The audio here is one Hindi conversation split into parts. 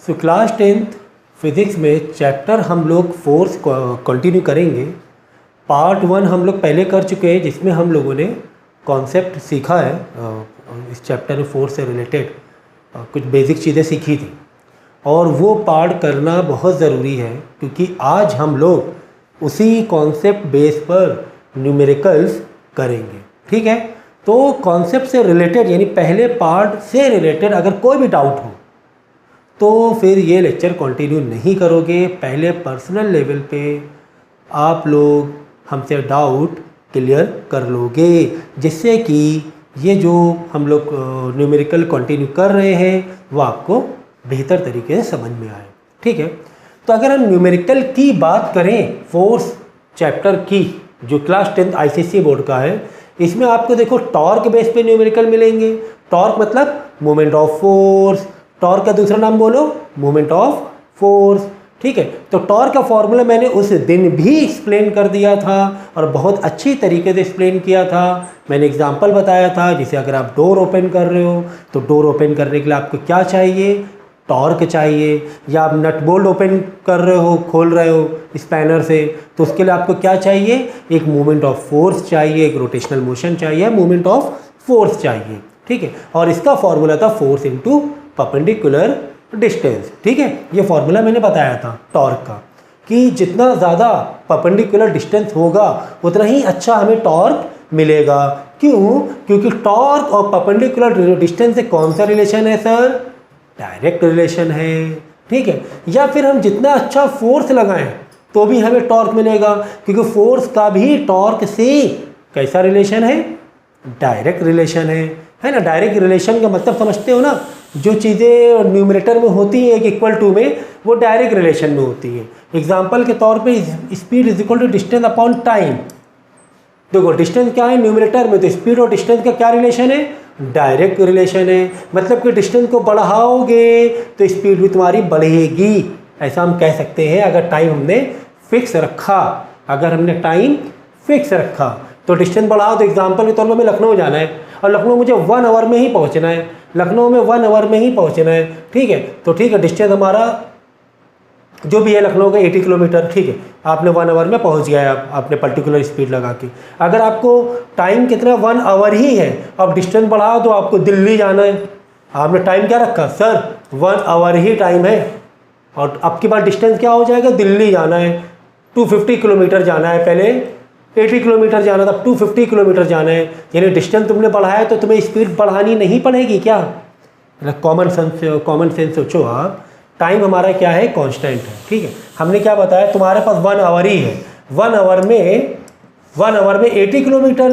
सो क्लास 10th फिज़िक्स में चैप्टर हम लोग फोर्स कंटिन्यू करेंगे। पार्ट 1 हम लोग पहले कर चुके हैं जिसमें हम लोगों ने कॉन्सेप्ट सीखा है। इस चैप्टर में फोर्स से रिलेटेड कुछ बेसिक चीज़ें सीखी थी और वो पार्ट करना बहुत ज़रूरी है क्योंकि आज हम लोग उसी कॉन्सेप्ट बेस पर न्यूमेरिकल्स करेंगे। ठीक है, तो कॉन्सेप्ट से रिलेटेड यानी पहले पार्ट से रिलेटेड अगर कोई भी डाउट हो तो फिर ये लेक्चर कंटिन्यू नहीं करोगे। पहले पर्सनल लेवल पे आप लोग हमसे डाउट क्लियर कर लोगे जिससे कि ये जो हम लोग न्यूमेरिकल कंटिन्यू कर रहे हैं वो आपको बेहतर तरीके से समझ में आए। ठीक है, तो अगर हम न्यूमेरिकल की बात करें फोर्स चैप्टर की जो क्लास 10th आईसीएसई बोर्ड का है, इसमें आपको देखो टॉर्क बेस पे न्यूमेरिकल मिलेंगे। टॉर्क मतलब मोमेंट ऑफ फोर्स, टॉर्क का दूसरा नाम बोलो मोमेंट ऑफ फोर्स। ठीक है, तो टॉर्क का फॉर्मूला मैंने उस दिन भी एक्सप्लेन कर दिया था और बहुत अच्छी तरीके से एक्सप्लेन किया था। मैंने एग्जांपल बताया था जैसे अगर आप डोर ओपन कर रहे हो तो डोर ओपन करने के लिए आपको क्या चाहिए, टॉर्क चाहिए। या आप नट बोल्ट ओपन कर रहे हो, खोल रहे हो स्पैनर से, तो उसके लिए आपको क्या चाहिए, एक मोमेंट ऑफ फोर्स चाहिए, एक रोटेशनल मोशन चाहिए, मोमेंट ऑफ फोर्स चाहिए। ठीक है, और इसका फॉर्मूला था फोर्स इनटू परपेंडिकुलर डिस्टेंस। ठीक है, ये फॉर्मूला मैंने बताया था टॉर्क का कि जितना ज़्यादा परपेंडिकुलर डिस्टेंस होगा उतना ही अच्छा हमें टॉर्क मिलेगा। क्यों? क्योंकि टॉर्क और परपेंडिकुलर डिस्टेंस से कौन सा रिलेशन है सर? डायरेक्ट रिलेशन है। ठीक है, या फिर हम जितना अच्छा फोर्स लगाएं तो भी हमें टॉर्क मिलेगा क्योंकि फोर्स का भी टॉर्क से कैसा रिलेशन है? डायरेक्ट रिलेशन है ना। डायरेक्ट रिलेशन का मतलब समझते हो ना, जो चीज़ें न्यूमरेटर में होती हैं एक इक्वल टू में वो डायरेक्ट रिलेशन में होती है। एग्जांपल के तौर पे speed is equal to distance upon time. देखो डिस्टेंस क्या है न्यूमरेटर में, तो स्पीड और डिस्टेंस का क्या रिलेशन है? डायरेक्ट रिलेशन है। मतलब कि डिस्टेंस को बढ़ाओगे तो स्पीड भी तुम्हारी बढ़ेगी, ऐसा हम कह सकते हैं। अगर टाइम हमने फिक्स रखा, अगर हमने टाइम फिक्स रखा तो डिस्टेंस बढ़ाओ। तो एग्जाम्पल के तौर पर हमें लखनऊ जाना है और लखनऊ मुझे 1 आवर में ही पहुंचना है, लखनऊ में 1 आवर में ही पहुंचना है। ठीक है, तो ठीक है, डिस्टेंस हमारा जो भी है लखनऊ का 80 किलोमीटर। ठीक है, आपने 1 आवर में पहुंच गया है आपने पर्टिकुलर स्पीड लगा के। अगर आपको टाइम कितना 1 आवर ही है, अब डिस्टेंस बढ़ाओ तो आपको दिल्ली जाना है। आपने टाइम क्या रखा सर? 1 आवर ही टाइम है और आपके पास डिस्टेंस क्या हो जाएगा? दिल्ली जाना है, 250 किलोमीटर जाना है। पहले 80 किलोमीटर जाना था, 250 किलोमीटर जाना है। यानी डिस्टेंस तुमने बढ़ाया तो तुम्हें स्पीड बढ़ानी नहीं पड़ेगी क्या? कॉमन सेंस सोचो आप। टाइम हमारा क्या है? कांस्टेंट है। ठीक है, हमने क्या बताया, तुम्हारे पास 1 आवर ही है। 1 आवर में 80 किलोमीटर,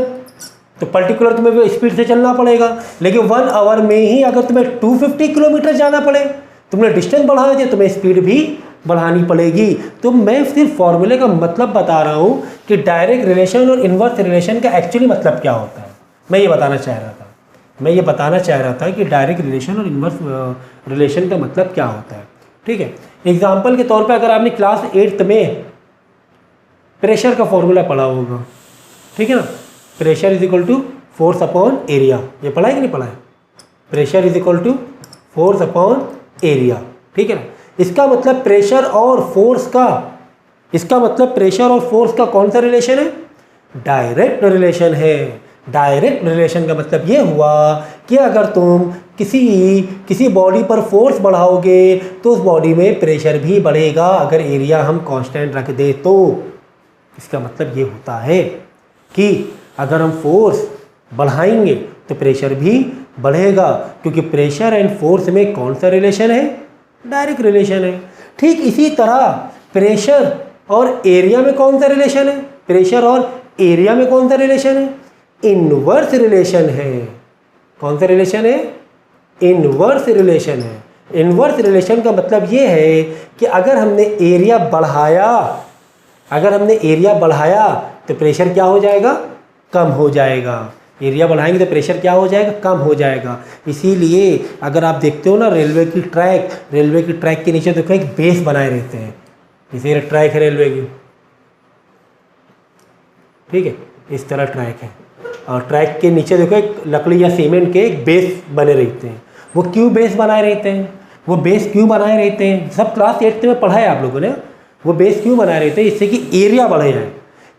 तो पर्टिकुलर तुम्हें स्पीड से चलना पड़ेगा। लेकिन 1 आवर में ही अगर तुम्हें 250 किलोमीटर जाना पड़े, तुमने डिस्टेंस बढ़ा दिया, तुम्हें स्पीड भी बढ़ानी पड़ेगी। तो मैं सिर्फ फॉर्मूले का मतलब बता रहा हूँ कि डायरेक्ट रिलेशन और इन्वर्स रिलेशन का एक्चुअली मतलब क्या होता है। मैं ये बताना चाह रहा था कि डायरेक्ट रिलेशन और इन्वर्स रिलेशन का मतलब क्या होता है। ठीक है, एग्जाम्पल के तौर पे अगर आपने क्लास 8th में प्रेशर का फॉर्मूला पढ़ा होगा, ठीक है ना, pressure is equal to force upon area. ये पढ़ा है कि नहीं पढ़ा है? Pressure is equal to force upon area. ठीक है ना, इसका मतलब प्रेशर और फोर्स का कौन सा रिलेशन है? डायरेक्ट रिलेशन है। डायरेक्ट रिलेशन का मतलब ये हुआ कि अगर तुम किसी बॉडी पर फोर्स बढ़ाओगे तो उस बॉडी में प्रेशर भी बढ़ेगा। अगर एरिया हम कांस्टेंट रख दे तो इसका मतलब ये होता है कि अगर हम फोर्स बढ़ाएंगे तो प्रेशर भी बढ़ेगा, क्योंकि प्रेशर एंड फोर्स में कौन सा रिलेशन है? डायरेक्ट रिलेशन है। ठीक इसी तरह प्रेशर और एरिया में कौन सा रिलेशन है? प्रेशर और एरिया में कौन सा रिलेशन है? इनवर्स रिलेशन है। कौन सा रिलेशन है? इनवर्स रिलेशन है। इनवर्स रिलेशन का मतलब ये है कि अगर हमने एरिया बढ़ाया तो प्रेशर क्या हो जाएगा? कम हो जाएगा। एरिया बढ़ाएंगे तो प्रेशर क्या हो जाएगा? कम हो जाएगा। इसीलिए अगर आप देखते हो ना रेलवे की ट्रैक के नीचे देखो एक बेस बनाए रहते हैं। जैसे ट्रैक है रेलवे की, ठीक है, इस तरह ट्रैक है और ट्रैक के नीचे देखो एक लकड़ी या सीमेंट के एक बेस बने रहते हैं। वो क्यों बेस बनाए रहते हैं? वो बेस क्यों बनाए रहते हैं, सब क्लास 8 में पढ़ा है आप लोगों ने। वो बेस क्यों बनाए रहते हैं, इससे कि एरिया बढ़ जाए,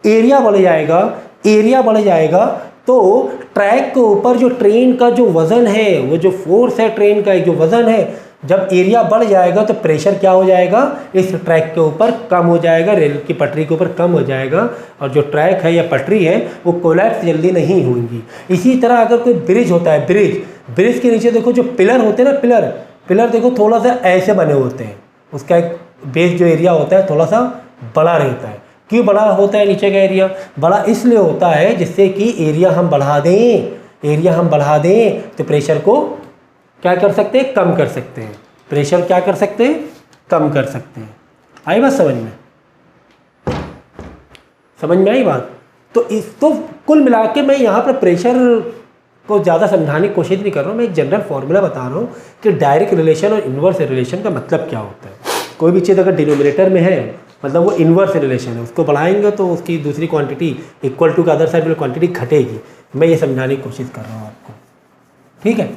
एरिया बढ़ जाएगा, एरिया बढ़ जाएगा तो ट्रैक के ऊपर जो ट्रेन का जो वज़न है, वो जो फोर्स है ट्रेन का जो वज़न है, जब एरिया बढ़ जाएगा तो प्रेशर क्या हो जाएगा, इस ट्रैक के ऊपर कम हो जाएगा, रेल की पटरी के ऊपर कम हो जाएगा, और जो ट्रैक है या पटरी है वो कोलैप्स जल्दी नहीं होंगी। इसी तरह अगर कोई ब्रिज होता है, ब्रिज के नीचे देखो जो पिलर होते हैं ना, पिलर देखो थोड़ा सा ऐसे बने होते हैं, उसका एक बेस जो एरिया होता है थोड़ा सा बड़ा रहता है। क्यों बड़ा होता है नीचे का एरिया? बड़ा इसलिए होता है जिससे कि एरिया हम बढ़ा दें तो प्रेशर को क्या कर सकते हैं, कम कर सकते हैं। प्रेशर क्या कर सकते हैं, कम कर सकते हैं। आई बात समझ में आई बात? तो कुल मिला के मैं यहाँ पर प्रेशर को ज़्यादा समझाने की कोशिश नहीं कर रहा हूँ, मैं एक जनरल फॉर्मूला बता रहा हूँ कि डायरेक्ट रिलेशन और इन्वर्स रिलेशन का मतलब क्या होता है। कोई भी चीज़ अगर डिनोमिनेटर में है मतलब वो इन्वर्स रिलेशन है, उसको बढ़ाएंगे तो उसकी दूसरी क्वांटिटी इक्वल टू का अदर साइड वाली क्वांटिटी घटेगी। मैं ये समझाने की कोशिश कर रहा हूँ आपको, ठीक है?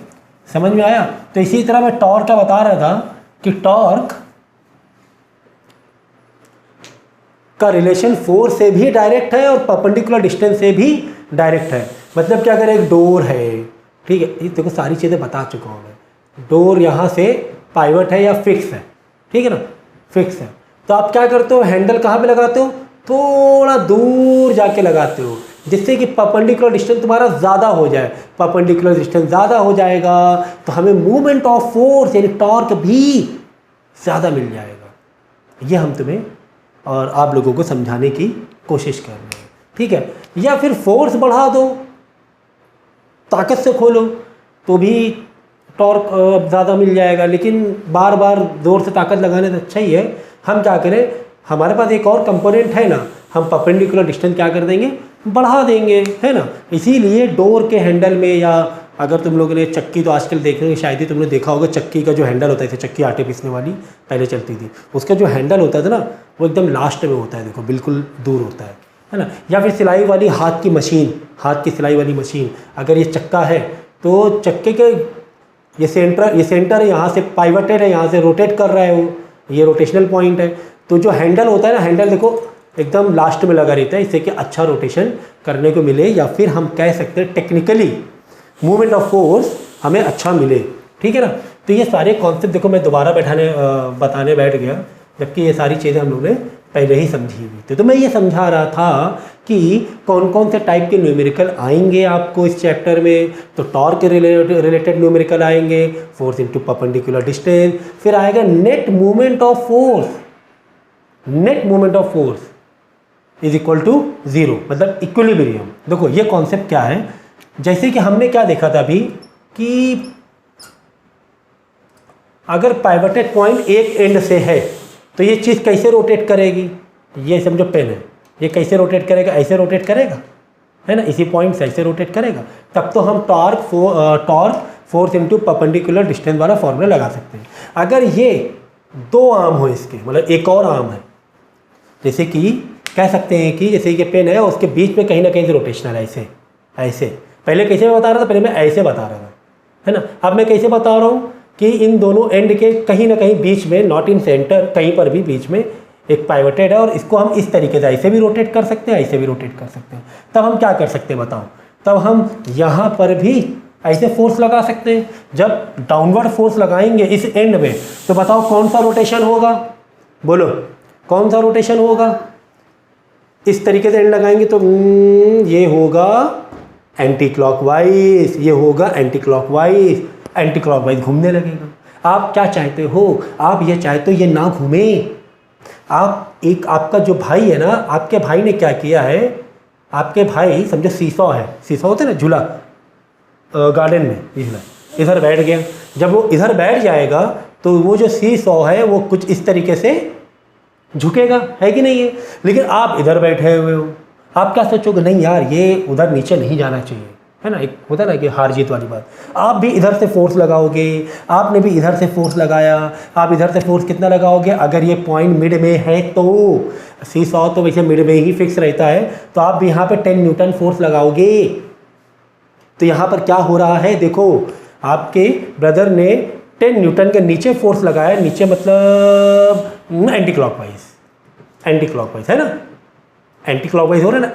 समझ में आया? तो इसी तरह मैं टॉर्क का बता रहा था कि टॉर्क का रिलेशन फोर्स से भी डायरेक्ट है और परपेंडिकुलर डिस्टेंस से भी डायरेक्ट है। मतलब क्या करें, एक डोर है, ठीक है, ये देखो सारी चीज़ें बता चुका हूँ मैं। डोर यहाँ से पाइवट है या फिक्स है, ठीक है ना, फिक्स है। तो आप क्या करते हो, हैंडल कहाँ पे लगाते हो, थोड़ा दूर जाके लगाते हो, जिससे कि परपेंडिकुलर डिस्टेंस तुम्हारा ज़्यादा हो जाए। परपेंडिकुलर डिस्टेंस ज़्यादा हो जाएगा तो हमें मूवमेंट ऑफ फोर्स यानी टॉर्क भी ज़्यादा मिल जाएगा। ये हम तुम्हें और आप लोगों को समझाने की कोशिश कर रहे हैं, ठीक है? या फिर फोर्स बढ़ा दो, ताकत से खोलो तो भी टॉर्क ज़्यादा मिल जाएगा, लेकिन बार बार जोर से ताकत लगाने से अच्छा ही है हम क्या करें, हमारे पास एक और कंपोनेंट है ना, हम परपेंडिकुलर डिस्टेंस क्या कर देंगे, बढ़ा देंगे, है ना। इसीलिए डोर के हैंडल में, या अगर तुम लोगों ने चक्की तो आजकल देख रहे हो, शायद ही तुमने देखा होगा, चक्की का जो हैंडल होता है, जैसे चक्की आटे पीसने वाली पहले चलती थी, उसका जो हैंडल होता था ना वो एकदम लास्ट में होता है, देखो बिल्कुल दूर होता है ना। या फिर सिलाई वाली हाथ की मशीन, हाथ की सिलाई वाली मशीन, अगर ये चक्का है तो चक्के के ये सेंटर है, यहाँ से पाइवटेड है, यहाँ से रोटेट कर रहा है वो, ये रोटेशनल पॉइंट है। तो जो हैंडल होता है ना, हैंडल देखो एकदम लास्ट में लगा रहता है, इससे कि अच्छा रोटेशन करने को मिले, या फिर हम कह सकते हैं टेक्निकली मूवमेंट ऑफ फोर्स हमें अच्छा मिले, ठीक है ना। तो ये सारे कॉन्सेप्ट देखो मैं दोबारा बताने बैठ गया, जबकि ये सारी चीज़ें हम लोगों ने पहले ही समझी हुई थी। तो मैं ये समझा रहा था कि कौन कौन से टाइप के न्यूमेरिकल आएंगे आपको इस चैप्टर में। तो टॉर्क के रिलेटेड न्यूमेरिकल आएंगे, फोर्स इनटू परपेंडिकुलर डिस्टेंस, फिर आएगा net movement of force, net movement of force is equal to 0, मतलब इक्विलिब्रियम। देखो ये कॉन्सेप्ट क्या है, जैसे कि हमने क्या देखा था अभी कि अगर पाइवटेड पॉइंट एक एंड से है तो ये चीज़ कैसे रोटेट करेगी, ये समझो पेन है, ये कैसे रोटेट करेगा, ऐसे रोटेट करेगा, है ना, इसी पॉइंट से ऐसे रोटेट करेगा। तब तो हम torque force into perpendicular distance वाला फॉर्मूला लगा सकते हैं। अगर ये दो आर्म हो इसके, मतलब एक और आर्म है, जैसे कि कह सकते हैं कि जैसे ये पेन है उसके बीच में कहीं ना कहीं से रोटेशनल है, ऐसे ऐसे। पहले कैसे बता रहा था, पहले मैं ऐसे बता रहा था, है ना। अब मैं कैसे बता रहा हूँ कि इन दोनों एंड के कहीं ना कहीं बीच में, नॉट इन सेंटर, कहीं पर भी बीच में एक पाइवटेड है, और इसको हम इस तरीके से ऐसे भी रोटेट कर सकते हैं, ऐसे भी रोटेट कर सकते हैं। तब हम क्या कर सकते हैं बताओ, तब हम यहाँ पर भी ऐसे फोर्स लगा सकते हैं। जब डाउनवर्ड फोर्स लगाएंगे इस एंड में तो बताओ कौन सा रोटेशन होगा, बोलो कौन सा रोटेशन होगा। इस तरीके से एंड लगाएंगे तो ये होगा एंटी क्लॉकवाइज, ये होगा एंटी क्लॉकवाइज, एंटी क्लॉकवाइज घूमने लगेगा। आप क्या चाहते हो, आप ये चाहते हो ये ना घूमे। आप एक आपका जो भाई है ना, आपके भाई ने क्या किया है, आपके भाई समझो सीसॉ है, सीसॉ होता है ना झूला गार्डन में, इधर बैठ गया। जब वो इधर बैठ जाएगा तो वो जो सीसॉ है वो कुछ इस तरीके से झुकेगा, है कि नहीं है। लेकिन आप इधर बैठे हुए हो, आप क्या सोचोगे, नहीं यार ये उधर नीचे नहीं जाना चाहिए, है ना, एक होता है ना कि हार जीत वाली बात। आप भी इधर से फोर्स लगाओगे, आपने भी इधर से फोर्स लगाया, आप इधर से फोर्स कितना लगाओगे, अगर ये पॉइंट मिड में है तो सीसॉ तो वैसे मिड में ही फिक्स रहता है, तो आप भी यहाँ पे 10 न्यूटन फोर्स लगाओगे। तो यहाँ पर क्या हो रहा है, देखो आपके ब्रदर ने 10 न्यूटन के नीचे फोर्स लगाया, नीचे मतलब एंटी क्लॉकवाइज है ना, एंटी क्लॉकवाइज हो रहा है ना,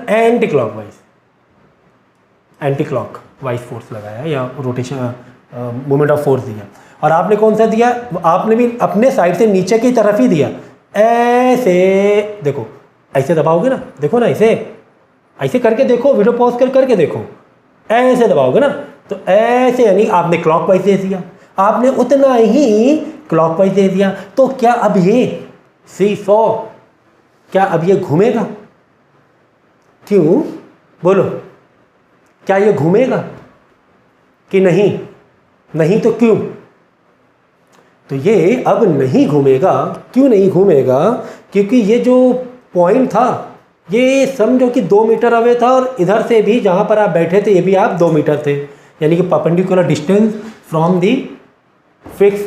एंटी क्लॉकवाइज फोर्स लगाया या रोटेशन मोमेंट ऑफ फोर्स दिया। और आपने कौन सा दिया, आपने भी अपने साइड से नीचे की तरफ ही दिया, ऐसे देखो, ऐसे दबाओगे ना, देखो ना, ऐसे करके देखो, वीडियो पॉज करके देखो, ऐसे दबाओगे ना, तो ऐसे यानी आपने क्लॉकवाइज दे दिया, आपने उतना ही क्लॉकवाइज दे दिया। तो क्या अब ये C100 क्या अब ये घूमेगा? क्यों बोलो, क्या ये घूमेगा कि नहीं? नहीं तो क्यों? तो ये अब नहीं घूमेगा। क्यों नहीं घूमेगा? क्योंकि ये जो पॉइंट था, ये समझो कि 2 मीटर अवे था, और इधर से भी जहाँ पर आप बैठे थे ये भी आप 2 मीटर थे, यानी कि perpendicular distance from the fixed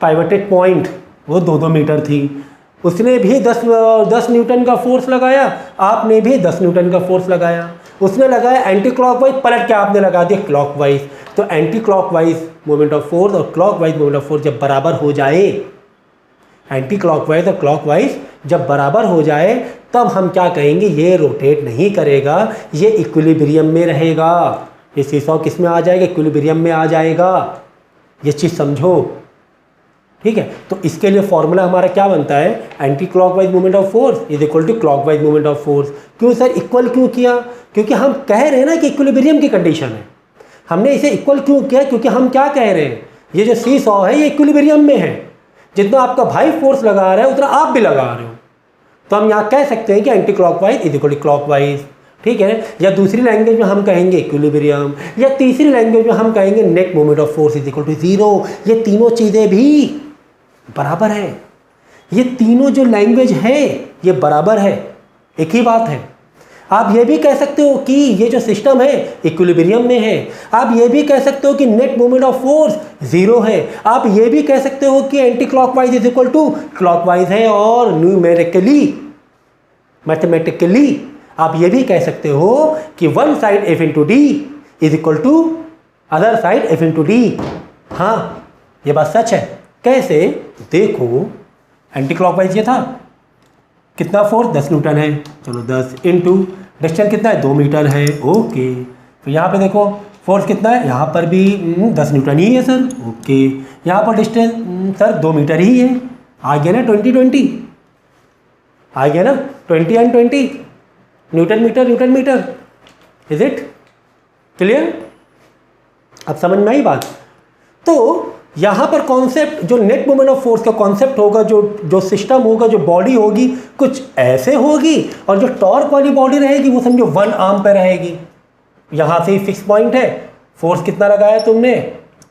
pivoted point वो 2-2 मीटर थी। उसने भी 10 न्यूटन का फोर्स लगाया, आपने भी 10 न्यूटन का फोर्स लगाया। उसने लगाया एंटी क्लॉकवाइज, पलट के आपने लगा दिया क्लॉकवाइज। तो anti clockwise moment of force और क्लॉकवाइज मोमेंट ऑफ फोर्स जब बराबर हो जाए, एंटी क्लॉकवाइज और क्लॉकवाइज जब बराबर हो जाए, तब हम क्या कहेंगे, ये रोटेट नहीं करेगा, ये इक्विलिब्रियम में रहेगा। ये सीसॉ किस में आ जाएगा? इक्विलिब्रियम में आ जाएगा। ये चीज़ समझो, ठीक है। तो इसके लिए फॉर्मूला हमारा क्या बनता है, anti clockwise movement of force is equal to clockwise movement of force. क्यों सर इक्वल क्यों किया? क्योंकि हम कह रहे हैं ना कि इक्विलिब्रियम की कंडीशन है। हमने इसे इक्वल क्यों किया? क्योंकि हम क्या कह रहे हैं, ये जो सीसॉ है ये इक्विलिब्रियम में है। जितना आपका भाई फोर्स लगा रहा है उतना आप भी लगा रहे हो। तो हम यहाँ कह सकते हैं कि anti clockwise is equal to clockwise, ठीक है। या दूसरी लैंग्वेज में हम कहेंगे इक्विलिब्रियम, या तीसरी लैंग्वेज में हम कहेंगे net moment of force is equal to 0। ये तीनों चीज़ें भी बराबर है। ये तीनों जो लैंग्वेज है ये बराबर है, एक ही बात है। आप ये भी कह सकते हो कि ये जो सिस्टम है इक्विलिब्रियम में है। आप ये भी कह सकते हो कि नेट मोमेंट ऑफ फोर्स 0 है। आप ये भी कह सकते हो कि anti clockwise is equal to clockwise है। और मैथमेटिकली आप ये भी कह सकते हो कि one side F into D is equal to other side F into D. हाँ, ये बात सच है। कैसे? देखो, एंटी क्लॉकवाइज ये था, कितना फोर्स 10 न्यूटन है, चलो 10 इंटू डिस्टेंस कितना है 2 मीटर है, ओके। तो यहाँ पे देखो फोर्स कितना है, यहाँ पर भी 10 न्यूटन ही है सर, ओके। यहाँ पर डिस्टेंस सर 2 मीटर ही है, आ गया ना 20 आ गया ना 20 and 20 newton metre. Is it clear? अब समझ में आई बात? तो यहाँ पर कॉन्सेप्ट जो नेट मोमेंट ऑफ फोर्स का कॉन्सेप्ट होगा, जो सिस्टम होगा, जो बॉडी होगी कुछ ऐसे होगी, और जो टॉर्क वाली बॉडी रहेगी वो समझो 1 आर्म पे रहेगी। यहाँ से ही फिक्स पॉइंट है, फोर्स कितना लगाया तुमने,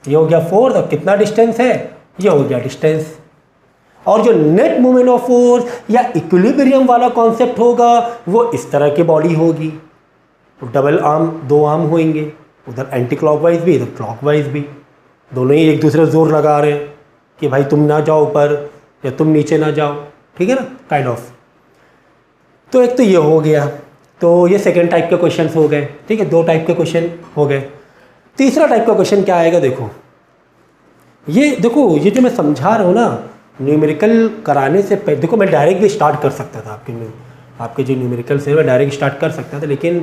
ये हो गया फोर्स, और कितना डिस्टेंस है, ये हो गया डिस्टेंस। और जो नेट मोमेंट ऑफ फोर्स या इक्विलिब्रियम वाला कॉन्सेप्ट होगा वो इस तरह की बॉडी होगी, डबल आर्म, 2 आर्म होंगे, उधर एंटी क्लॉकवाइज भी, इधर क्लॉकवाइज भी, दोनों ही एक दूसरे जोर लगा रहे हैं कि भाई तुम ना जाओ ऊपर या तुम नीचे ना जाओ, ठीक है ना, काइंड ऑफ। तो एक तो ये हो गया। तो ये सेकेंड टाइप के क्वेश्चन हो गए, ठीक है। 2 टाइप के क्वेश्चन हो गए। तीसरा टाइप का क्वेश्चन क्या आएगा? देखो ये जो मैं समझा रहा हूँ ना, न्यूमेरिकल कराने से पहले देखो, मैं डायरेक्ट भी स्टार्ट कर सकता था, आपके जो न्यूमेरिकल से मैं डायरेक्ट स्टार्ट कर सकता था, लेकिन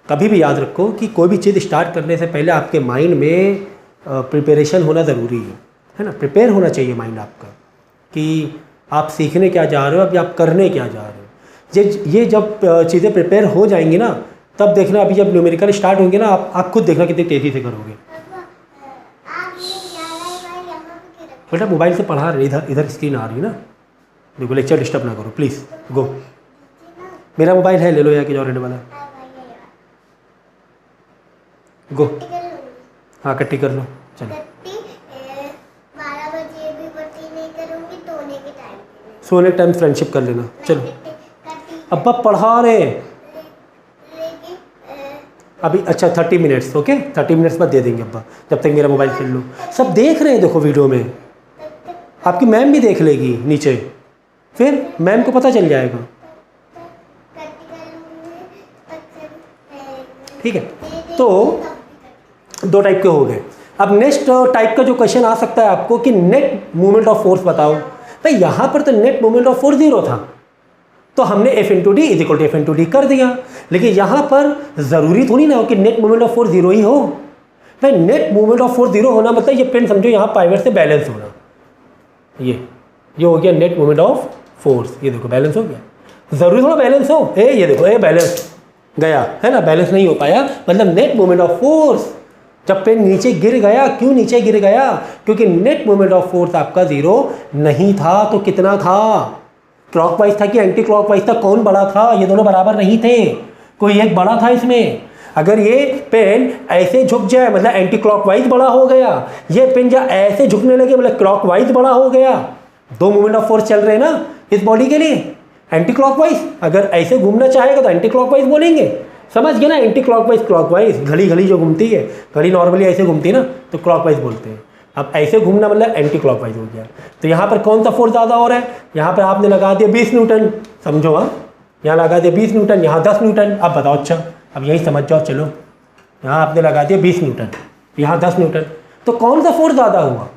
कभी भी याद रखो कि कोई भी चीज़ स्टार्ट करने से पहले आपके माइंड में प्रिपरेशन होना ज़रूरी है ना। प्रिपेयर होना चाहिए माइंड आपका कि आप सीखने क्या जा रहे हो, अभी आप करने क्या जा रहे हो। ये जब चीज़ें प्रिपेयर हो जाएंगी ना, तब देखना, अभी जब न्यूमेरिकल स्टार्ट होंगे ना, आप खुद देखना कितनी तेज़ी से करोगे। बेटा मोबाइल से पढ़ा रहे, इधर स्क्रीन आ रही है ना, देखो, लेक्चर डिस्टर्ब ना करो प्लीज़। गो, मेरा मोबाइल है, ले लो यहाँ के जो रेड वाला। गो, हाँ कट्टी कर लो, चलो। 12 बजे भी पट्टी नहीं करूँगी, सोने के टाइम सोने के टाइम फ्रेंडशिप कर लेना, चलो। अब्बा पढ़ा रहे अभी, अच्छा 30 मिनट्स, ओके, 30 मिनट्स बाद दे देंगे अब्बा, जब तक मेरा मोबाइल खेल लो। सब देख रहे हैं, देखो वीडियो में, आपकी मैम भी देख लेगी नीचे, फिर मैम को पता चल जाएगा, ठीक है। तो 2 टाइप के हो गए। अब नेक्स्ट टाइप का जो क्वेश्चन आ सकता है आपको कि नेट मोमेंट ऑफ फोर्स बताओ, तो यहाँ पर तो नेट मोमेंट ऑफ फोर्स 0 था, तो हमने F into D is equal to F into D कर दिया। लेकिन यहाँ पर ज़रूरी थोड़ी ना हो कि नेट मोमेंट ऑफ फोर्स 0 ही हो भाई। नेट मोमेंट ऑफ फोर्स 0 होना मतलब ये पेन समझो यहाँ पाइवट से बैलेंस होना, ये हो गया नेट मोमेंट ऑफ फोर्स। ये देखो बैलेंस हो गया, ज़रूरी थोड़ा बैलेंस हो, ये देखो बैलेंस गया है ना, बैलेंस नहीं हो पाया, मतलब नेट मोमेंट ऑफ फोर्स जब पेन नीचे गिर गया, क्यों नीचे गिर गया, क्योंकि नेट मोमेंट ऑफ फोर्स आपका 0 नहीं था। तो कितना था, क्लॉकवाइज था कि एंटी क्लॉकवाइज था, कौन बड़ा था, ये दोनों बराबर नहीं थे, कोई एक बड़ा था इसमें। अगर ये पेन ऐसे झुक जाए मतलब एंटी क्लॉकवाइज बड़ा हो गया, ये पेन जब ऐसे झुकने लगे मतलब क्लॉकवाइज बड़ा हो गया। दो मोमेंट ऑफ फोर्स चल रहे हैं ना इस बॉडी के लिए, एंटी क्लॉकवाइज। अगर ऐसे घूमना चाहेगा तो एंटी क्लॉकवाइज बोलेंगे, समझ गए ना, एंटी क्लॉकवाइज क्लॉकवाइज, घड़ी जो घूमती है, घड़ी नॉर्मली ऐसे घूमती है ना तो क्लॉकवाइज बोलते हैं। अब ऐसे घूमना मतलब एंटी क्लॉकवाइज हो गया। तो यहाँ पर कौन सा फोर्स ज़्यादा हो रहा है, यहाँ पर आपने लगा दिया 20 न्यूटन, समझो हाँ, यहाँ लगा दिया 20 न्यूटन, यहाँ 10 न्यूटन। अब बताओ, अच्छा अब यही समझ जाओ, चलो यहाँ आपने लगा दिया 20 न्यूटन, यहाँ 10 न्यूटन, तो कौन सा फोर्स ज़्यादा हुआ,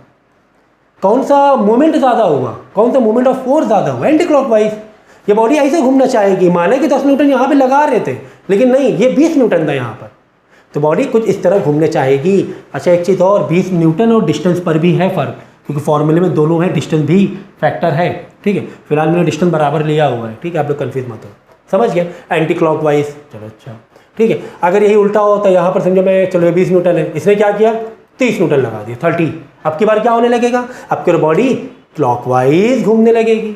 कौन सा मोमेंट ज़्यादा हुआ, कौन सा मोमेंट ऑफ फोर्स ज़्यादा हुआ, एंटी क्लॉकवाइज। ये बॉडी ऐसे घूमना चाहेगी, माने कि 10 न्यूटन यहाँ पे लगा रहे थे लेकिन नहीं, ये 20 न्यूटन था यहाँ पर, तो बॉडी कुछ इस तरह घूमने चाहेगी। अच्छा एक चीज़ और, 20 न्यूटन और डिस्टेंस पर भी है फ़र्क, क्योंकि फॉर्मूले में दोनों है, डिस्टेंस भी फैक्टर है, ठीक है। फिलहाल मैंने डिस्टेंस बराबर लिया हुआ है, ठीक है, आप लोग कन्फ्यूज मत हो, समझ गए, एंटी क्लॉकवाइज। चलो अच्छा ठीक है, अगर यही उल्टा हो तो यहाँ पर समझो मैं, चलो 20 न्यूटन है, इसने क्या किया 30 न्यूटन लगा दिया, 30। अब की बार क्या होने लगेगा, अब की बॉडी क्लॉकवाइज घूमने लगेगी।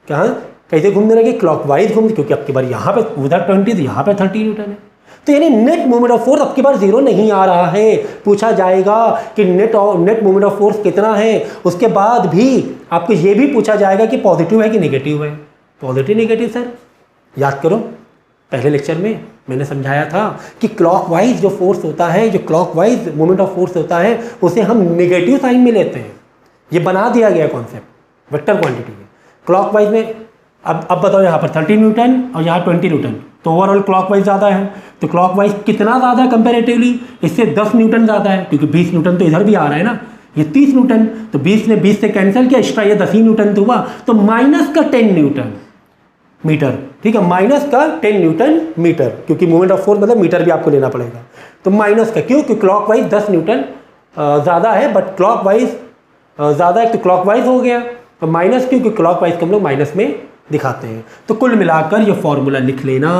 कहाँ कैसे घूमने लगे, क्लॉकवाइज घूमने, क्योंकि अब की बार यहाँ पे उधर 20 तो यहाँ पे 30 न्यूटन है। तो यानी नेट मोमेंट ऑफ फोर्स अब की बार 0 नहीं आ रहा है। पूछा जाएगा कि नेट मोमेंट ऑफ फोर्स कितना है, उसके बाद भी आपको ये भी पूछा जाएगा कि पॉजिटिव है कि नेगेटिव है। पॉजिटिव नेगेटिव सर याद करो, पहले लेक्चर में मैंने समझाया था कि क्लॉकवाइज जो फोर्स होता है, जो क्लॉकवाइज मोमेंट ऑफ फोर्स होता है, उसे हम नेगेटिव साइन में लेते हैं। ये बना दिया गया कॉन्सेप्ट वेक्टर क्वांटिटी में। क्लॉकवाइज में अब बताओ, यहाँ पर 30 न्यूटन और यहाँ 20 न्यूटन, तो ओवरऑल क्लॉकवाइज ज़्यादा है। तो क्लॉकवाइज कितना ज़्यादा है कंपेरेटिवली, इससे 10 न्यूटन ज़्यादा है, क्योंकि 20 न्यूटन तो इधर भी आ रहा है ना, ये 30 न्यूटन, तो 20 ने 20 से कैंसिल किया, एक्स्ट्रा ये 10 ही न्यूटन तो हुआ, तो माइनस का 10 न्यूटन मीटर, ठीक है, माइनस का 10 न्यूटन मीटर, क्योंकि मोमेंट ऑफ फोर्स मतलब मीटर भी आपको लेना पड़ेगा। तो माइनस का क्यों, क्योंकि क्लॉकवाइज 10 न्यूटन ज़्यादा है, बट क्लॉकवाइज ज़्यादा है तो क्लॉकवाइज हो गया, तो माइनस क्योंकि क्लॉकवाइज को हम लोग माइनस में दिखाते हैं। तो कुल मिलाकर ये फॉर्मूला लिख लेना,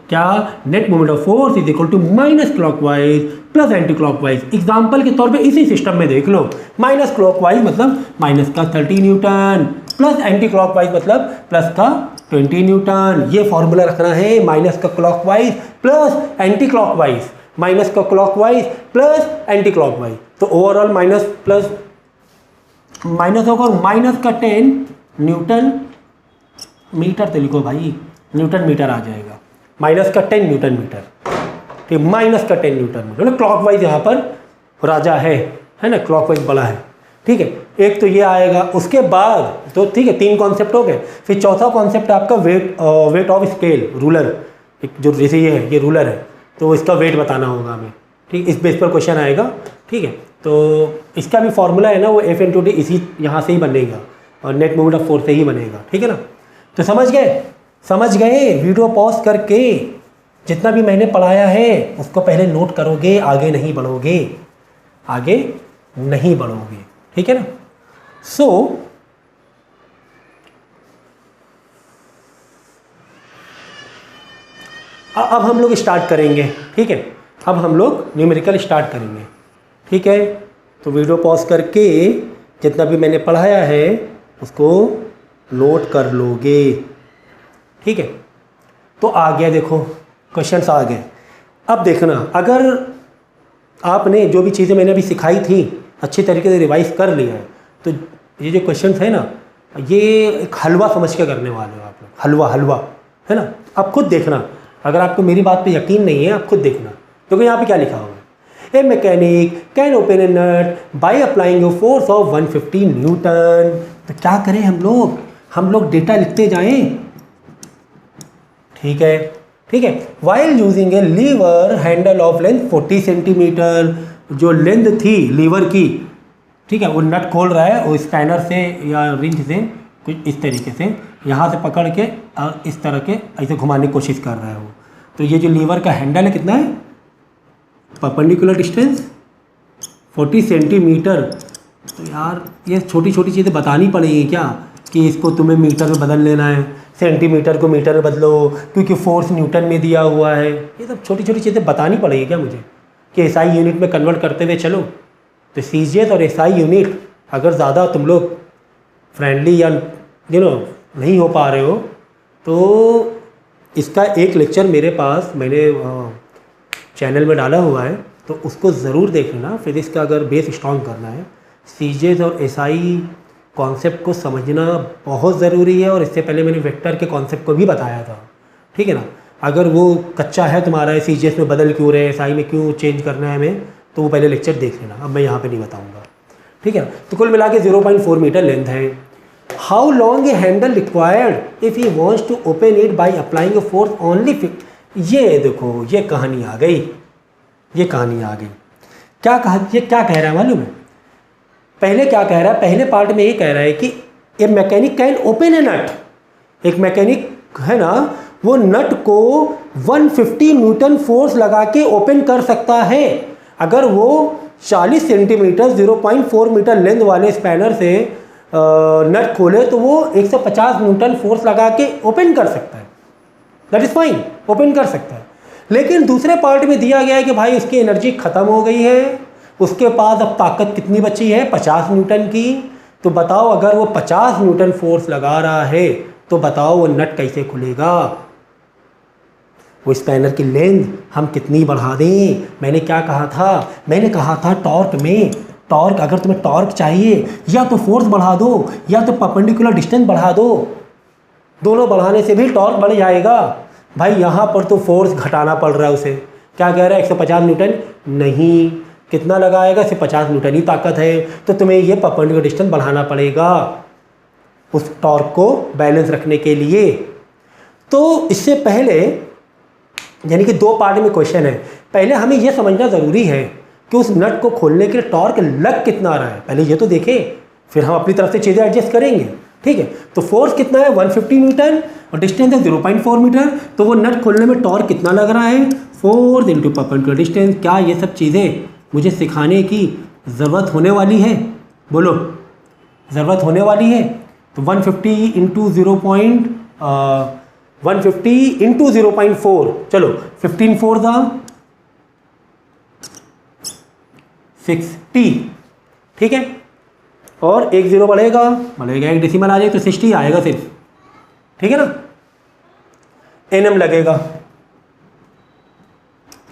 क्या, net moment of force is equal to minus clockwise plus anti clockwise. Example के तौर पे इसी सिस्टम में देख लो, माइनस क्लॉकवाइज मतलब माइनस का 30 न्यूटन प्लस एंटी क्लॉकवाइज मतलब प्लस का 20 न्यूटन। ये फॉर्मूला रखना है, माइनस का clockwise plus anti clockwise, minus का क्लॉकवाइज प्लस एंटी क्लॉकवाइज, तो ओवरऑल माइनस प्लस माइनस होगा, माइनस का 10 न्यूटन मीटर, तो लिखो भाई न्यूटन मीटर आ जाएगा, माइनस का 10 न्यूटन मीटर, ठीक, माइनस का 10 न्यूटन मीटर। मतलब क्लॉकवाइज यहाँ पर राजा है ना, क्लॉकवाइज बड़ा है, ठीक है। एक तो ये आएगा, उसके बाद तो ठीक है 3 कॉन्सेप्ट हो गए। फिर चौथा कॉन्सेप्ट आपका वेट ऑफ स्केल, रूलर, जो जैसे ये है, ये रूलर है तो इसका वेट बताना होगा हमें, ठीक, इस बेस पर क्वेश्चन आएगा, ठीक है। तो इसका भी फॉर्मूला है ना, वो F इंटू डी इसी यहाँ से ही बनेगा और नेट मोमेंट ऑफ फोर्स से ही बनेगा, ठीक है ना। तो समझ गए, वीडियो पॉज करके जितना भी मैंने पढ़ाया है उसको पहले नोट करोगे, आगे नहीं बढ़ोगे, ठीक है ना। सो अब हम लोग स्टार्ट करेंगे, ठीक है, अब हम लोग न्यूमेरिकल स्टार्ट करेंगे, ठीक है। तो वीडियो पॉज करके जितना भी मैंने पढ़ाया है उसको नोट कर लोगे, ठीक है। तो आ गया, देखो क्वेश्चंस आ गए। अब देखना, अगर आपने जो भी चीज़ें मैंने अभी सिखाई थी अच्छी तरीके से रिवाइज कर लिया है, तो ये जो क्वेश्चंस है ना, ये एक हलवा समझ के करने वाले हो आप लोग, हलवा है ना। अब खुद देखना, अगर आपको मेरी बात पे यकीन नहीं है आप खुद देखना, क्योंकि यहाँ पे क्या लिखा हुआ है, a mechanic can open a nut by applying a force of 150 newton. तो क्या करें हम लोग डेटा लिखते जाएं, ठीक है। While using a lever handle of length 40 centimetre, जो लेंथ थी लीवर की, ठीक है, वो नट खोल रहा है, वो स्पैनर से या रिंच से कुछ इस तरीके से यहाँ से पकड़ के और इस तरह के ऐसे घुमाने की कोशिश कर रहा है वो। तो ये जो लीवर का हैंडल है कितना है, परपेंडिकुलर डिस्टेंस 40 सेंटीमीटर। तो यार ये छोटी छोटी चीज़ें बतानी पड़ेगी क्या, कि इसको तुम्हें मीटर में बदल लेना है, सेंटीमीटर को मीटर में बदलो क्योंकि फोर्स न्यूटन में दिया हुआ है। ये सब छोटी छोटी चीज़ें बतानी पड़ेगी क्या मुझे, कि एसआई यूनिट में कन्वर्ट करते हुए चलो। तो सीजीएस और एसआई यूनिट अगर ज़्यादा तुम लोग फ्रेंडली या नहीं हो पा रहे हो, तो इसका एक लेक्चर मेरे पास मैंने चैनल में डाला हुआ है, तो उसको ज़रूर देख लेना। फिजिक्स का अगर बेस स्ट्रॉन्ग करना है, सीजीएस और एसआई कॉन्सेप्ट को समझना बहुत ज़रूरी है। और इससे पहले मैंने वेक्टर के कॉन्सेप्ट को भी बताया था, ठीक है ना। अगर वो कच्चा है तुम्हारा, सीजीएस में बदल क्यों रहे, एसआई में क्यों चेंज करना है हमें, तो वो पहले लेक्चर देख लेना, अब मैं यहाँ पे नहीं बताऊँगा, ठीक है ना। तो कुल मिला के 0.4 मीटर लेंथ है। How long a handle required if he wants to open it by applying a force only. ये देखो, ये कहानी आ गई, ये कहानी आ गई। क्या कहा, ये क्या कह रहा है मालूम है, पहले क्या कह रहा है, पहले पार्ट में ये कह रहा है कि ए मैकेनिक कैन ओपन ए नट। एक मैकेनिक है ना, वो नट को 150 न्यूटन फोर्स लगा के ओपन कर सकता है। अगर वो 40 सेंटीमीटर 0.4 मीटर लेंथ वाले स्पैनर से नट खोले तो वो 150 न्यूटन फोर्स लगा के ओपन कर सकता है, दैट इज़ फाइन, ओपन कर सकता है। लेकिन दूसरे पार्ट में दिया गया है कि भाई उसकी एनर्जी ख़त्म हो गई है, उसके पास अब ताकत कितनी बची है, 50 न्यूटन की। तो बताओ अगर वो 50 न्यूटन फोर्स लगा रहा है तो बताओ वो नट कैसे खुलेगा, वो स्पैनर की लेंथ हम कितनी बढ़ा दें। मैंने क्या कहा था, मैंने कहा था टॉर्क में, टॉर्क अगर तुम्हें टॉर्क चाहिए या तो फोर्स बढ़ा दो या तो परपेंडिकुलर डिस्टेंस बढ़ा दो, दोनों बढ़ाने से भी टॉर्क बढ़ जाएगा। भाई यहाँ पर तो फोर्स घटाना पड़ रहा है उसे, क्या कह रहा है 150 न्यूटन नहीं, कितना लगाएगा, सिर्फ 50 न्यूटन ही ताकत है, तो तुम्हें ये परपेंडिकुलर डिस्टेंस बढ़ाना पड़ेगा उस टॉर्क को बैलेंस रखने के लिए। तो इससे पहले यानी कि दो पार्ट में क्वेश्चन है, पहले हमें यह समझना ज़रूरी है कि उस नट को खोलने के लिए टॉर्क लग कितना रहा है, पहले ये तो देखें, फिर हम अपनी तरफ से चीज़ें एडजस्ट करेंगे, ठीक है। तो फोर्स कितना है 150 न्यूटन और डिस्टेंस है 0.4 मीटर, तो वो नट खोलने में टॉर्क कितना लग रहा है, फोर्स इंटू परपेंडिकुलर डिस्टेंस। क्या ये सब चीज़ें मुझे सिखाने की ज़रूरत होने वाली है, बोलो ज़रूरत होने वाली है। तो 150 इंटू 0.4, चलो 15 4 दा 60, ठीक है। और एक जीरो बढ़ेगा, एक डेसिमल आ जाए तो 60 आएगा सिर्फ, ठीक है ना। एनएम लगेगा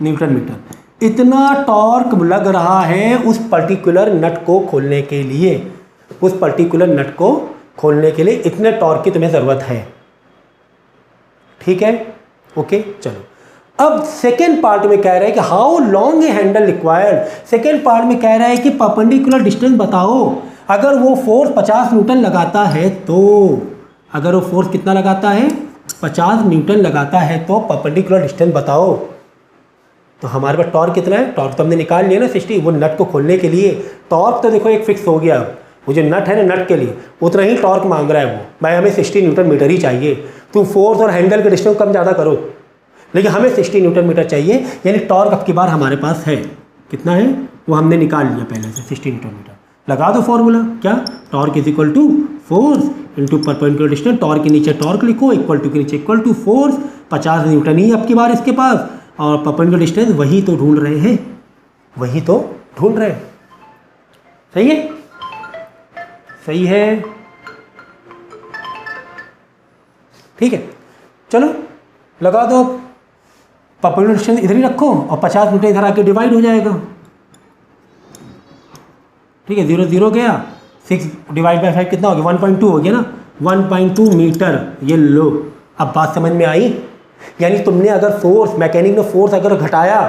न्यूटन मीटर। इतना टॉर्क लग रहा है उस पर्टिकुलर नट को खोलने के लिए, उस पर्टिकुलर नट को खोलने के लिए इतने टॉर्क की तुम्हें ज़रूरत है, ठीक है, ओके। चलो अब सेकेंड पार्ट में कह रहा है कि how long a handle required. Second part में कह रहा है कि परपेंडिकुलर डिस्टेंस बताओ। अगर वो फोर्स 50 न्यूटन लगाता है तो, अगर वो फोर्स कितना लगाता है 50 न्यूटन लगाता है तो परपेंडिकुलर डिस्टेंस बताओ। तो हमारे पास टॉर्क कितना है, टॉर्क तो हमने निकाल लिया ना 60। वो नट को खोलने के लिए टॉर्क तो देखो एक फिक्स हो गया, वो जो नट है ना, नट के लिए उतना ही टॉर्क मांग रहा है वो, भाई हमें 60 न्यूटन मीटर ही चाहिए। तुम फोर्स और हैंडल के डिस्टेंस कम ज़्यादा करो, लेकिन हमें 60 न्यूटन मीटर चाहिए। यानी टॉर्क अब की बार हमारे पास है, कितना है वो हमने निकाल लिया पहले से, 60 न्यूटन मीटर। लगा दो फॉर्मूला, क्या, torque is equal to force into perpendicular distance. Torque के नीचे टॉर्क लिखो, इक्वल टू के नीचे इक्वल टू फोर्स, 50 न्यूटन ही अब की बार इसके पास, और परपेंडिकुलर डिस्टेंस वही तो ढूंढ रहे हैं, वही तो ढूंढ रहे हैं। सही है, सही है, ठीक है। चलो लगा दो, परपेंडिकुलर डिस्टेंस इधर ही रखो और 50 न्यूटन इधर आके डिवाइड हो जाएगा, ठीक है। 0 0 गया, 6 डिवाइड बाई 5 कितना हो गया, 1.2 हो गया ना, 1.2 मीटर। ये लो, अब बात समझ में आई। यानी तुमने अगर फोर्स, मैकेनिक ने फोर्स अगर घटाया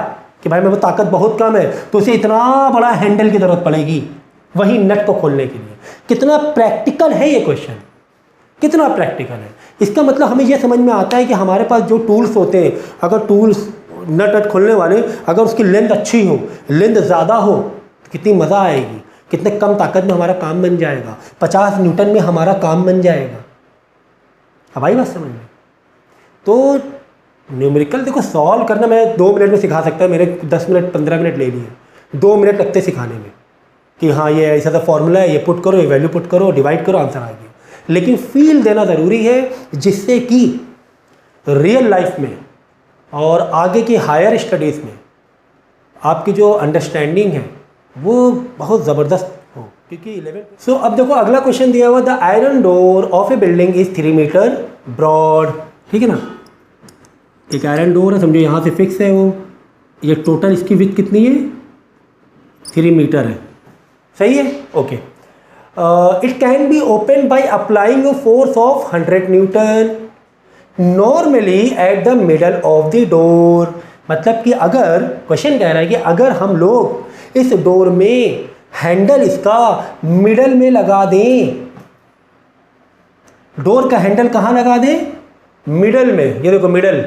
कि भाई मेरे को ताकत बहुत कम है, तो उसे इतना बड़ा हैंडल की ज़रूरत पड़ेगी वही नट को खोलने के लिए। कितना प्रैक्टिकल है ये क्वेश्चन, कितना प्रैक्टिकल है। इसका मतलब हमें यह समझ में आता है कि हमारे पास जो टूल्स होते हैं, अगर टूल्स नट नट खोलने वाले, अगर उसकी लेंथ अच्छी हो, लेंथ ज़्यादा हो तो कितनी मज़ा आएगी, कितने कम ताकत में हमारा काम बन जाएगा, 50 न्यूटन में हमारा काम बन जाएगा। अब आई बात समझ में? तो न्यूमेरिकल देखो सॉल्व करना मैं 2 मिनट में सिखा सकता है, मेरे 10 मिनट 15 मिनट ले लिए, 2 मिनट लगते सिखाने में कि हाँ ये ऐसा सा फॉर्मूला है, ये पुट करो, ये वैल्यू पुट करो, डिवाइड करो, आंसर आ गया। लेकिन फील देना ज़रूरी है जिससे कि रियल लाइफ में और आगे की हायर स्टडीज़ में आपकी जो अंडरस्टैंडिंग है वो बहुत ज़बरदस्त हो, क्योंकि 11। सो अब देखो अगला क्वेश्चन दिया हुआ, the iron door of a building is 3 metre broad. ठीक है ना, एक आयरन डोर है, समझो यहाँ से फिक्स है वो, ये टोटल इसकी विड्थ कितनी है, 3 मीटर है, सही है, okay. It can be open by applying force of 100 Newton normally at the middle of the door. मतलब कि अगर क्वेश्चन कह रहा है कि अगर हम लोग इस डोर में हैंडल इसका मिडल में लगा दें, डोर का हैंडल कहाँ लगा दें, मिडल में, ये देखो मिडल,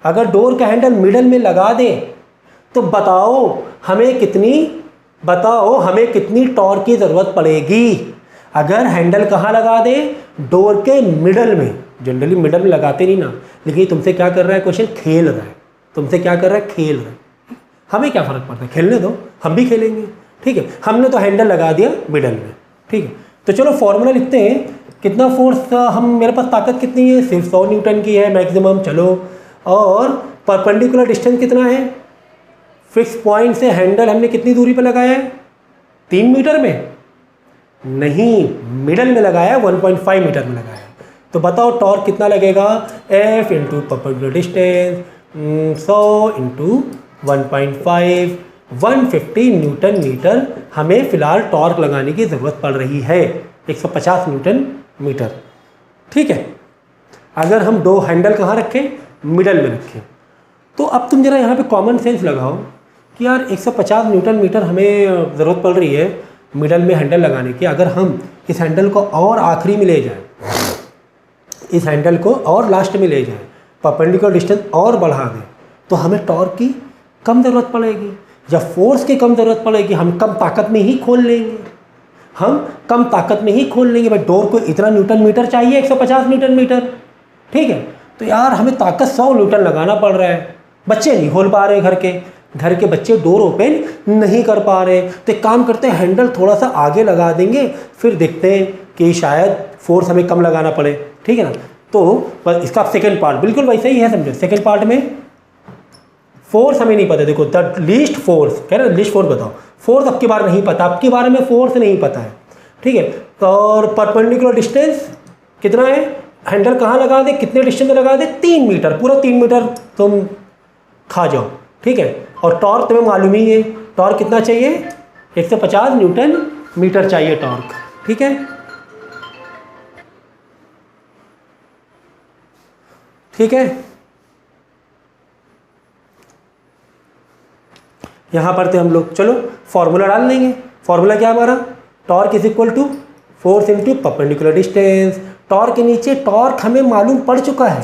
अगर डोर का हैंडल मिडल में लगा दें तो बताओ हमें कितनी टॉर्क की ज़रूरत पड़ेगी। अगर हैंडल कहाँ लगा दें, डोर के मिडल में, जनरली मिडल में लगाते नहीं ना, लेकिन तुमसे क्या कर रहा है क्वेश्चन, खेल रहा है, तुमसे क्या कर रहा है, खेल रहा है। हमें क्या फ़र्क पड़ता है, खेलने दो, हम भी खेलेंगे। ठीक है, हमने तो हैंडल लगा दिया मिडल में। ठीक है, तो चलो फॉर्मूला लिखते हैं, कितना फोर्स, हम मेरे पास ताकत कितनी है, सिर्फ 100 न्यूटन की है मैक्सिमम, चलो। और परपेंडिकुलर डिस्टेंस कितना है, फिक्स पॉइंट से हैंडल हमने कितनी दूरी पर लगाया है, 3 मीटर में नहीं, मिडल में लगाया, 1.5 मीटर में लगाया। तो बताओ टॉर्क कितना लगेगा, F into perpendicular distance 100 into 1.5, 150 newton metre हमें फिलहाल टॉर्क लगाने की ज़रूरत पड़ रही है, 150 न्यूटन मीटर। ठीक है, अगर हम दो हैंडल कहाँ रखें, मिडल में रखें। तो अब तुम जरा यहाँ पे कॉमन सेंस लगाओ कि यार 150 न्यूटन मीटर हमें ज़रूरत पड़ रही है मिडल में हैंडल लगाने की। अगर हम इस हैंडल को और आखिरी में ले जाएं, इस हैंडल को और लास्ट में ले जाएं, परपेंडिकुलर डिस्टेंस और बढ़ा दें, तो हमें टॉर्क की कम ज़रूरत पड़ेगी या फोर्स की कम ज़रूरत पड़ेगी। हम कम ताकत में ही खोल लेंगे, भाई डोर को इतना न्यूटन मीटर चाहिए, 150 न्यूटन मीटर। ठीक है, तो यार हमें ताकत 100 न्यूटन लगाना पड़ रहा है, बच्चे नहीं खोल पा रहे, घर के बच्चे डोर ओपन नहीं कर पा रहे। तो एक काम करते हैं, हैंडल थोड़ा सा आगे लगा देंगे, फिर देखते हैं कि शायद फोर्स हमें कम लगाना पड़े। ठीक है ना, तो बस इसका सेकंड पार्ट बिल्कुल वैसे ही है, समझो। सेकंड पार्ट में फोर्स हमें नहीं पता, देखो द लीस्ट फोर्स कह रहे, लीस्ट फोर्स बताओ, फोर्स अब की बार नहीं पता, अब के बारे में फोर्स नहीं पता है। ठीक है, और परपेंडिकुलर डिस्टेंस कितना है, हैंडल कहाँ लगा दे, कितने डिस्टेंस में लगा दे, 3 मीटर, पूरा 3 मीटर तुम खा जाओ। ठीक है, और टॉर्क तुम्हें मालूम ही है, टॉर्क कितना चाहिए, 150 न्यूटन मीटर चाहिए टॉर्क। ठीक है, ठीक है, यहाँ पर थे हम लोग। चलो फॉर्मूला डाल लेंगे। फॉर्मूला क्या हमारा, torque is equal to force into perpendicular distance. Torque के नीचे टॉर्क हमें मालूम पड़ चुका है,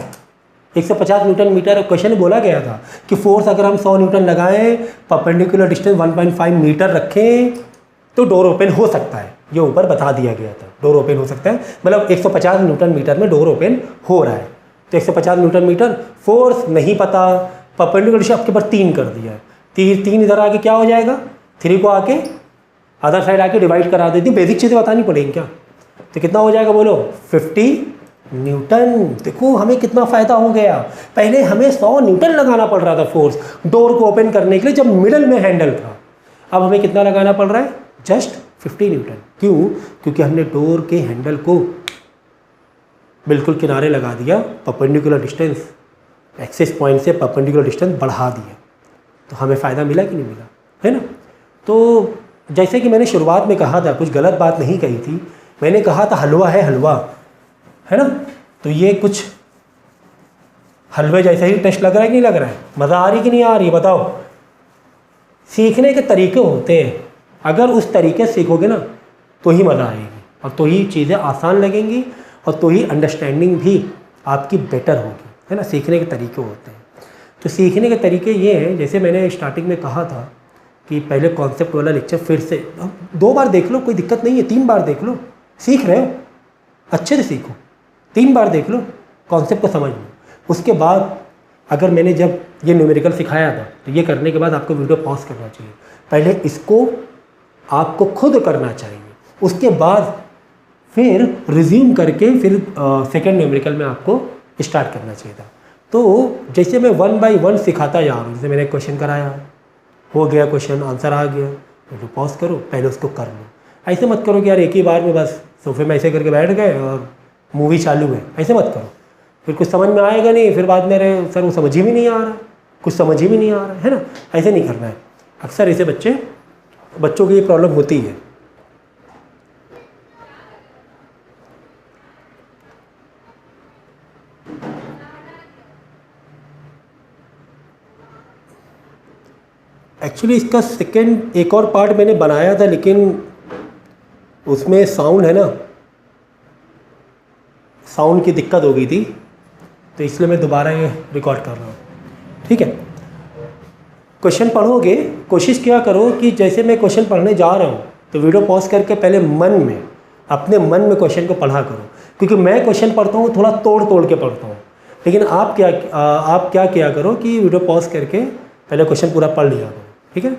150 न्यूटन मीटर। क्वेश्चन में बोला गया था कि फोर्स अगर हम 100 न्यूटन लगाएं, परपेंडिकुलर डिस्टेंस 1.5 मीटर रखें तो डोर ओपन हो सकता है। ये ऊपर बता दिया गया था, डोर ओपन हो सकता है, मतलब 150 न्यूटन मीटर में डोर ओपन हो रहा है। तो 150 न्यूटन मीटर, फोर्स नहीं पता, परपेंडिकुलर डिस्टेंस आपके ऊपर 3 कर दिया है, 3 इधर आके क्या हो जाएगा, 3 को आके अदर साइड आके डिवाइड करा देती, बेसिक चीज़ें बतानी पड़ेंगी क्या। तो कितना हो जाएगा बोलो, 50 न्यूटन। देखो हमें कितना फ़ायदा हो गया, पहले हमें 100 न्यूटन लगाना पड़ रहा था फोर्स डोर को ओपन करने के लिए जब मिडल में हैंडल था, अब हमें कितना लगाना पड़ रहा है, जस्ट 50 न्यूटन। क्यों, क्योंकि हमने डोर के हैंडल को बिल्कुल किनारे लगा दिया, परपेंडिकुलर डिस्टेंस, एक्सेस पॉइंट से परपेंडिकुलर डिस्टेंस बढ़ा दिया, तो हमें फ़ायदा मिला कि नहीं मिला, है ना। तो जैसे कि मैंने शुरुआत में कहा था, कुछ गलत बात नहीं कही थी, मैंने कहा था हलवा है, हलवा है ना, तो ये कुछ हलवे जैसा ही टेस्ट लग रहा है कि नहीं लग रहा है, मज़ा आ रही कि नहीं आ रही, बताओ। सीखने के तरीके होते हैं, अगर उस तरीके से सीखोगे ना तो ही मज़ा आएगी, और तो ही चीज़ें आसान लगेंगी, और तो ही अंडरस्टैंडिंग भी आपकी बेटर होगी, है ना। सीखने के तरीके होते हैं। तो सीखने के तरीके ये हैं, जैसे मैंने स्टार्टिंग में कहा था कि पहले कॉन्सेप्ट वाला लेक्चर फिर से 2 बार देख लो, कोई दिक्कत नहीं है, 3 बार देख लो, सीख रहे हो अच्छे से सीखो, 3 बार देख लो, कॉन्सेप्ट को समझ लो। उसके बाद अगर मैंने जब ये न्यूमेरिकल सिखाया था तो ये करने के बाद आपको वीडियो पॉज करना चाहिए, पहले इसको आपको खुद करना चाहिए, उसके बाद फिर रिज्यूम करके फिर सेकेंड न्यूमेरिकल में आपको स्टार्ट करना चाहिए था। तो जैसे मैं 1 बाय 1 सिखाता जा रहा हूँ, जैसे मैंने क्वेश्चन कराया, हो गया क्वेश्चन, आंसर आ गया, तो पॉज करो, पहले उसको कर लो। ऐसे मत करो कि यार एक ही बार में बस सोफे में ऐसे करके बैठ गए और मूवी चालू है, ऐसे मत करो, फिर कुछ समझ में आएगा नहीं, फिर बाद में अरे सर वो समझ ही भी नहीं आ रहा, कुछ समझ ही भी नहीं आ रहा है ना, ऐसे नहीं करना है। अक्सर ऐसे बच्चों की ये प्रॉब्लम होती है। एक्चुअली इसका सेकंड एक और पार्ट मैंने बनाया था, लेकिन उसमें साउंड है ना, साउंड की दिक्कत हो गई थी, तो इसलिए मैं दोबारा ये रिकॉर्ड कर रहा हूँ। ठीक है, क्वेश्चन पढ़ोगे, कोशिश क्या करो कि जैसे मैं क्वेश्चन पढ़ने जा रहा हूँ तो वीडियो पॉज करके पहले मन में, अपने मन में क्वेश्चन को पढ़ा करो, क्योंकि मैं क्वेश्चन पढ़ता हूँ थोड़ा तोड़ तोड़ के पढ़ता हूँ, लेकिन आप क्या किया करो कि वीडियो पॉज करके पहले क्वेश्चन पूरा पढ़ लिया करो। ठीक है,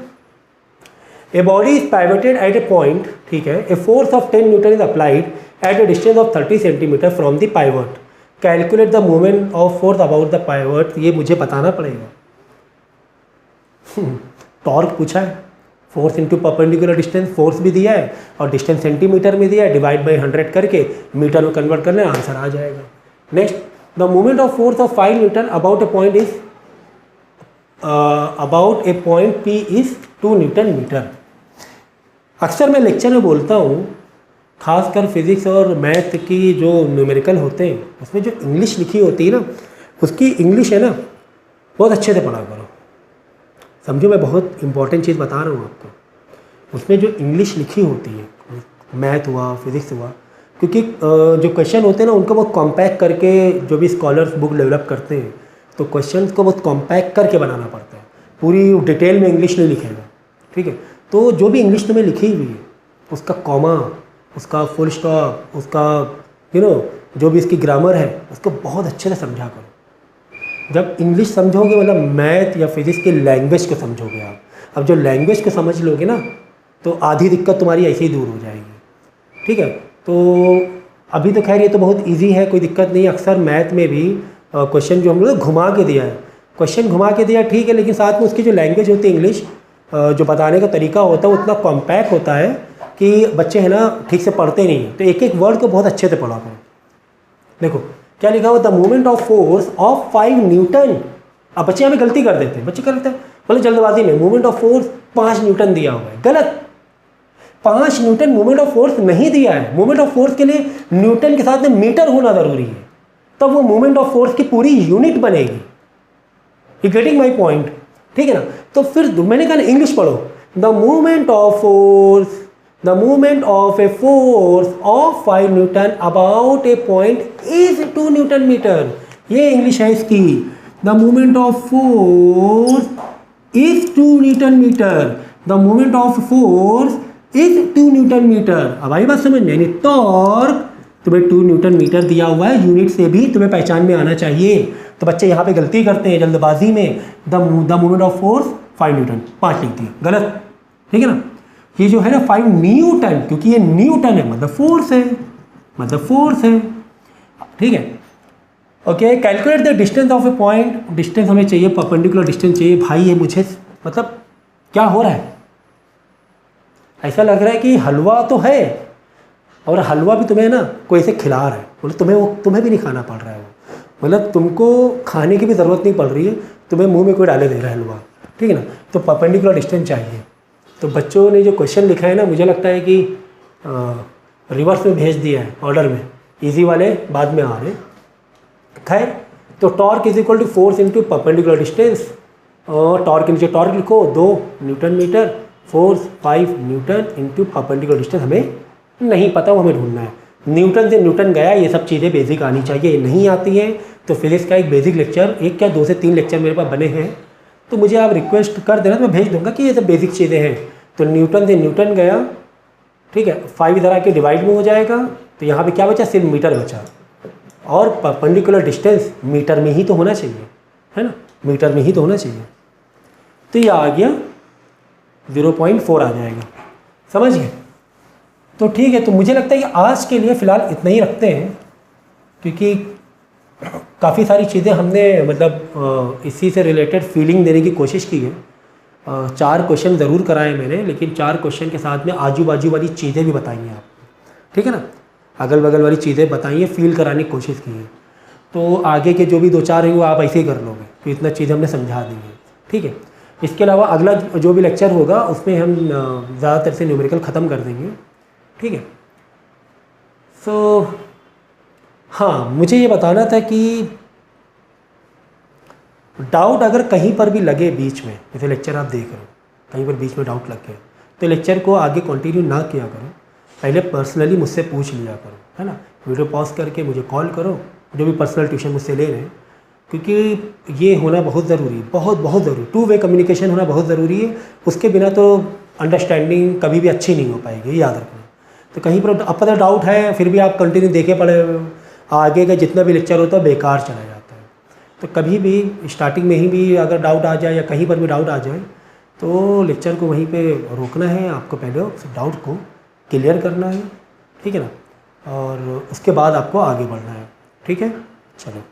a body is pivoted at a point, ठीक है, a force of 10 newton is applied at a distance of 30 centimetre from the pivot, calculate the movement of force about the pivot. ये मुझे बताना पड़ेगा। टॉर्क पूछा है, force into perpendicular distance, force भी दिया है और डिस्टेंस सेंटीमीटर में दिया है, डिवाइड बाई 100 करके मीटर में कन्वर्ट करना है, आंसर आ जाएगा। Next, the movement of force of 5 newton about a point is about a point P is 2 newton metre. अक्सर मैं लेक्चर में बोलता हूँ, खासकर फिजिक्स और मैथ की जो न्यूमेरिकल होते हैं उसमें जो इंग्लिश लिखी होती है ना, उसकी इंग्लिश है ना बहुत अच्छे से पढ़ा करो। समझो, मैं बहुत इंपॉर्टेंट चीज़ बता रहा हूँ आपको। उसमें जो इंग्लिश लिखी होती है, मैथ हुआ, फिजिक्स हुआ, क्योंकि जो क्वेश्चन होते हैं ना उनको बहुत कॉम्पैक्ट करके, जो भी स्कॉलर्स बुक डेवलप करते हैं तो क्वेश्चंस को बहुत कॉम्पैक्ट करके बनाना पड़ता है, पूरी डिटेल में इंग्लिश नहीं लिखेगा। ठीक है, तो जो भी इंग्लिश तुम्हें लिखी हुई है उसका कॉमा, उसका फुल स्टॉप, उसका जो भी इसकी ग्रामर है उसको बहुत अच्छे से समझा करो। जब इंग्लिश समझोगे मतलब मैथ या फिजिक्स की लैंग्वेज को समझोगे आप। अब जो लैंग्वेज को समझ लोगे ना तो आधी दिक्कत तुम्हारी ऐसे ही दूर हो जाएगी। ठीक है, तो अभी तो खैर ये तो बहुत ईजी है, कोई दिक्कत नहीं। अक्सर मैथ में भी क्वेश्चन जो हम लोग घुमा के दिया है, क्वेश्चन घुमा के दिया ठीक है, लेकिन साथ में उसकी जो लैंग्वेज होती है इंग्लिश, जो बताने का तरीका होता है वो इतना कॉम्पैक्ट होता है कि बच्चे है ना ठीक से पढ़ते नहीं हैं। तो एक एक वर्ड को बहुत अच्छे से पढ़ा करो। देखो क्या लिखा हुआ, the movement of force of 5 Newton. अब बच्चे यहाँ पे गलती कर देते हैं, बच्चे करते हैं बोले जल्दबाजी में मूवमेंट ऑफ फोर्स 5 न्यूटन दिया हुआ है, गलत। 5 न्यूटन मूवमेंट ऑफ फोर्स नहीं दिया है। मूवमेंट ऑफ फोर्स के लिए न्यूटन के साथ में मीटर होना ज़रूरी है, तब वो मूवमेंट ऑफ फोर्स की पूरी यूनिट बनेगी। You getting my point? ठीक है ना। तो फिर मैंने कहा ना इंग्लिश पढ़ो, the movement of force, the movement of a force of 5 newton about a point is 2 newton metre. ये इंग्लिश है इसकी। The movement of force is 2 newton metre, the movement of force is 2 newton metre. अब आई बात समझ में? यानी टॉर्क तुम्हें 2 न्यूटन मीटर दिया हुआ है, यूनिट से भी तुम्हें पहचान में आना चाहिए। तो बच्चे यहाँ पे गलती करते हैं जल्दबाजी में, the movement of force 5 Newton 5 लिख दिया, गलत। ठीक है ना। ये जो है ना 5 न्यूटन, क्योंकि ये न्यूटन है मतलब फोर्स है, मतलब फोर्स है। ठीक है, okay. Calculate the distance of A point. Distance हमें चाहिए, परपेंडिकुलर डिस्टेंस चाहिए। भाई ये मुझे मतलब क्या हो रहा है, ऐसा लग रहा है कि हलवा तो है और हलवा भी तुम्हें ना कोई ऐसे खिला रहा है, मतलब तुम्हें भी नहीं खाना पड़ रहा है वो, मतलब तुमको खाने की भी ज़रूरत नहीं पड़ रही है, तुम्हें मुंह में कोई डाले दे रहा है हलवा। ठीक है ना। तो परपेंडिकुलर डिस्टेंस चाहिए। तो बच्चों ने जो क्वेश्चन लिखा है ना, मुझे लगता है कि रिवर्स में भेज दिया है ऑर्डर में, इजी वाले बाद में आ रहे। खैर, तो torque is equal to force into perpendicular distance, और टॉर्क के नीचे टॉर्क लिखो 2 newton metre, force 5 newton into perpendicular distance हमें नहीं पता, वो हमें ढूंढना है। न्यूटन से न्यूटन गया, ये सब चीज़ें बेसिक आनी चाहिए, ये नहीं आती हैं तो फिजिक्स का एक बेसिक लेक्चर, एक क्या 2 से 3 लेक्चर मेरे पास बने हैं, तो मुझे आप रिक्वेस्ट कर देना, मैं भेज दूंगा कि ये सब बेसिक चीज़ें हैं। तो न्यूटन से न्यूटन गया, ठीक है, 5 इधर आके डिवाइड में हो जाएगा, तो यहाँ पे क्या बचा, सिर्फ मीटर बचा, और परपेंडिकुलर डिस्टेंस मीटर में ही तो होना चाहिए, है ना, मीटर में ही तो होना चाहिए। तो ये आ गया 0.4 आ जाएगा, समझ गए। तो ठीक है, तो मुझे लगता है कि आज के लिए फ़िलहाल इतना ही रखते हैं, क्योंकि काफ़ी सारी चीज़ें हमने मतलब इसी से रिलेटेड फीलिंग देने की कोशिश की है। 4 क्वेश्चन ज़रूर कराए मैंने, लेकिन 4 क्वेश्चन के साथ में आजू बाजू वाली चीज़ें भी बताई हैं आपको, ठीक है ना, अगल बगल वाली चीज़ें बताई हैं, फील कराने की कोशिश की है। तो आगे के जो भी 2-4 हैं वो आप ऐसे ही कर लोगे, तो इतना चीज़ हमने समझा दी है, ठीक है। इसके अलावा अगला जो भी लेक्चर होगा उसमें हम ज़्यादातर से न्यूमेरिकल ख़त्म कर देंगे, ठीक है। सो हाँ, मुझे ये बताना था कि डाउट अगर कहीं पर भी लगे बीच में, जैसे लेक्चर आप देख रहे हो कहीं पर बीच में डाउट लग गया, तो लेक्चर को आगे कंटिन्यू ना किया करो, पहले पर्सनली मुझसे पूछ लिया करो, है ना, वीडियो पॉज करके मुझे कॉल करो, जो भी पर्सनल ट्यूशन मुझसे ले रहे हैं, क्योंकि ये होना बहुत ज़रूरी, बहुत ज़रूरी, 2 वे कम्युनिकेशन होना बहुत ज़रूरी है। उसके बिना तो अंडरस्टैंडिंग कभी भी अच्छी नहीं हो पाएगी, ये याद रखना। तो कहीं पर अब पता डाउट है, फिर भी आप कंटिन्यू देखे पड़े हो, आगे का जितना भी लेक्चर होता है बेकार चला जाता है। तो कभी भी स्टार्टिंग में ही भी अगर डाउट आ जाए या कहीं पर भी डाउट आ जाए, तो लेक्चर को वहीं पे रोकना है, आपको पहले उस डाउट को क्लियर करना है, ठीक है ना, और उसके बाद आपको आगे बढ़ना है, ठीक है। चलो।